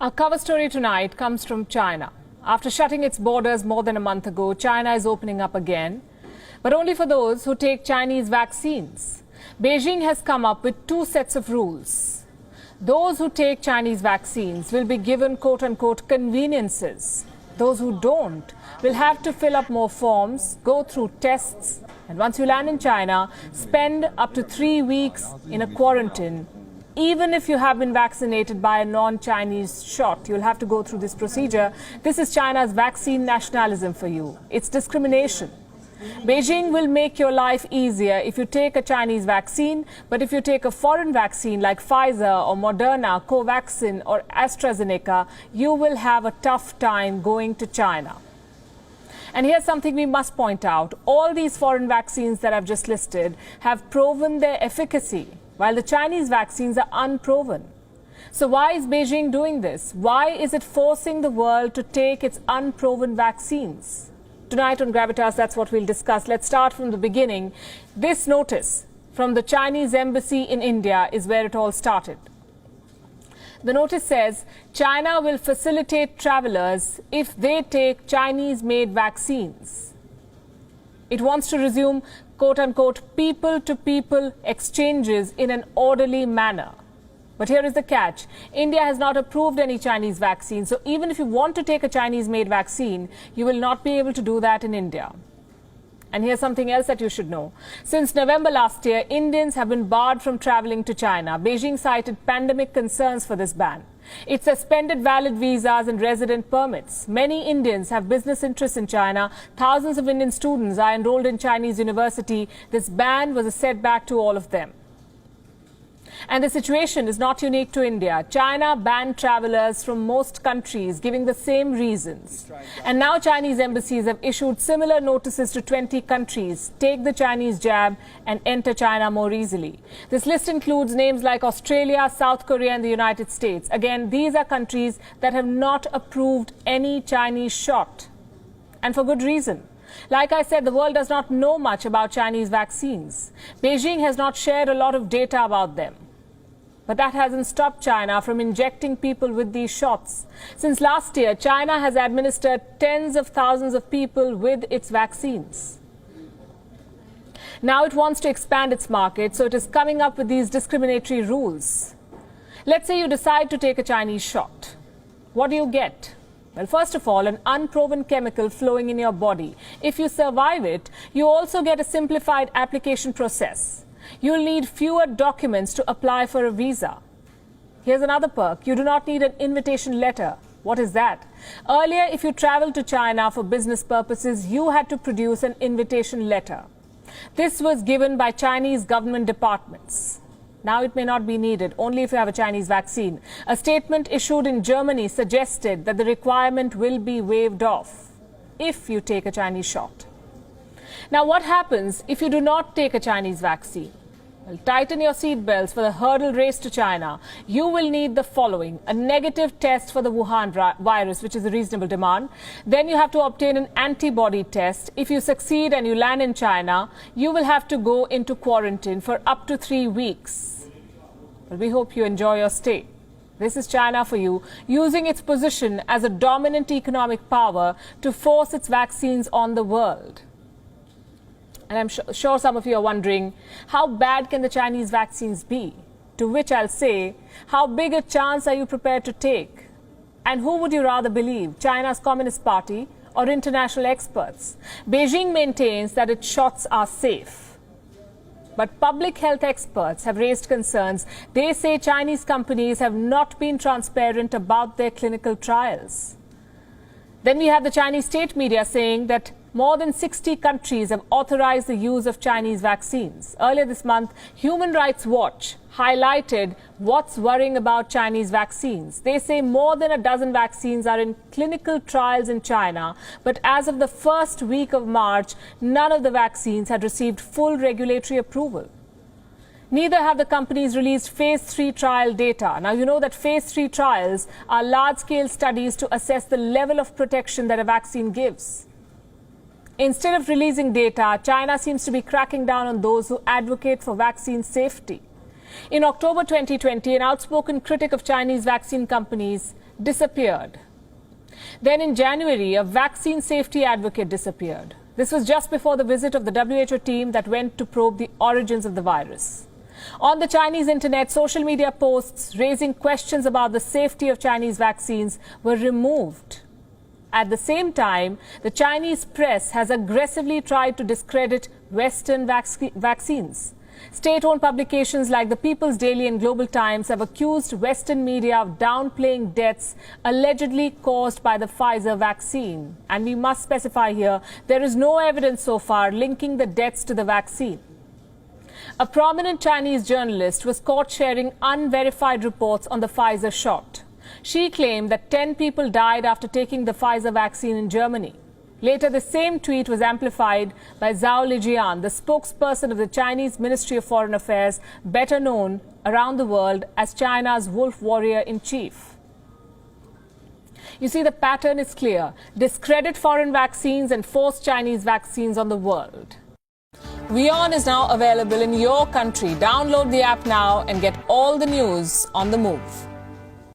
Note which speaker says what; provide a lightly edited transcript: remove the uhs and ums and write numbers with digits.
Speaker 1: Our cover story tonight comes from China. After shutting its borders more than a month ago, China is opening up again, but only for those who take Chinese vaccines. Beijing has come up with two sets of rules. Those who take Chinese vaccines will be given quote-unquote conveniences. Those who don't will have to fill up more forms, go through tests, and once you land in China, spend up to 3 weeks in a quarantine. Even if you have been vaccinated by a non-Chinese shot, you'll have to go through this procedure. This is China's vaccine nationalism for you. It's discrimination. Beijing will make your life easier if you take a Chinese vaccine, but if you take a foreign vaccine like Pfizer or Moderna, Covaxin or AstraZeneca, you will have a tough time going to China. And here's something we must point out. All these foreign vaccines that I've just listed have proven their efficacy, while the Chinese vaccines are unproven. So why is Beijing doing this? Why is it forcing the world to take its unproven vaccines? Tonight on Gravitas, that's what we'll discuss. Let's start from the beginning. This notice from the Chinese embassy in India is where it all started. The notice says China will facilitate travelers if they take Chinese-made vaccines. It wants to resume quote-unquote people-to-people exchanges in an orderly manner. But here is the catch. India has not approved any Chinese vaccine. So even if you want to take a Chinese-made vaccine, you will not be able to do that in India. And here's something else that you should know. Since November last year, Indians have been barred from traveling to China. Beijing cited pandemic concerns for this ban. It suspended valid visas and resident permits. Many Indians have business interests in China. Thousands of Indian students are enrolled in Chinese university. This ban was a setback to all of them. And the situation is not unique to India. China banned travelers from most countries, giving the same reasons. And now Chinese embassies have issued similar notices to 20 countries. Take the Chinese jab and enter China more easily. This list includes names like Australia, South Korea and the United States. Again, these are countries that have not approved any Chinese shot. And for good reason. Like I said, the world does not know much about Chinese vaccines. Beijing has not shared a lot of data about them. But that hasn't stopped China from injecting people with these shots. Since last year, China has administered tens of thousands of people with its vaccines. Now it wants to expand its market, so it is coming up with these discriminatory rules. Let's say you decide to take a Chinese shot. What do you get? Well, first of all, an unproven chemical flowing in your body. If you survive it, you also get a simplified application process. You'll need fewer documents to apply for a visa. Here's another perk. You do not need an invitation letter. What is that? Earlier, if you traveled to China for business purposes, you had to produce an invitation letter. This was given by Chinese government departments. Now it may not be needed, only if you have a Chinese vaccine. A statement issued in Germany suggested that the requirement will be waived off if you take a Chinese shot. Now, what happens if you do not take a Chinese vaccine? Well, tighten your seatbelts for the hurdle race to China. You will need the following: a negative test for the Wuhan virus, which is a reasonable demand. Then you have to obtain an antibody test. If you succeed and you land in China, you will have to go into quarantine for up to 3 weeks. Well, we hope you enjoy your stay. This is China for you, using its position as a dominant economic power to force its vaccines on the world. And I'm sure some of you are wondering, how bad can the Chinese vaccines be? To which I'll say, how big a chance are you prepared to take? And who would you rather believe, China's Communist Party or international experts? Beijing maintains that its shots are safe. But public health experts have raised concerns. They say Chinese companies have not been transparent about their clinical trials. Then we have the Chinese state media saying that more than 60 countries have authorized the use of Chinese vaccines. Earlier this month, Human Rights Watch highlighted what's worrying about Chinese vaccines. They say more than a dozen vaccines are in clinical trials in China, but as of the first week of March, none of the vaccines had received full regulatory approval. Neither have the companies released phase 3 trial data. Now, you know that phase 3 trials are large-scale studies to assess the level of protection that a vaccine gives. Instead of releasing data, China seems to be cracking down on those who advocate for vaccine safety. In October 2020, an outspoken critic of Chinese vaccine companies disappeared. Then in January, a vaccine safety advocate disappeared. This was just before the visit of the WHO team that went to probe the origins of the virus. On the Chinese internet, social media posts raising questions about the safety of Chinese vaccines were removed. At the same time, the Chinese press has aggressively tried to discredit Western vaccines. State-owned publications like the People's Daily and Global Times have accused Western media of downplaying deaths allegedly caused by the Pfizer vaccine. And we must specify here, there is no evidence so far linking the deaths to the vaccine. A prominent Chinese journalist was caught sharing unverified reports on the Pfizer shot. She claimed that 10 people died after taking the Pfizer vaccine in Germany. Later, the same tweet was amplified by Zhao Lijian, the spokesperson of the Chinese Ministry of Foreign Affairs, better known around the world as China's wolf warrior-in-chief. You see, the pattern is clear. Discredit foreign vaccines and force Chinese vaccines on the world. WION is now available in your country. Download the app now and get all the news on the move.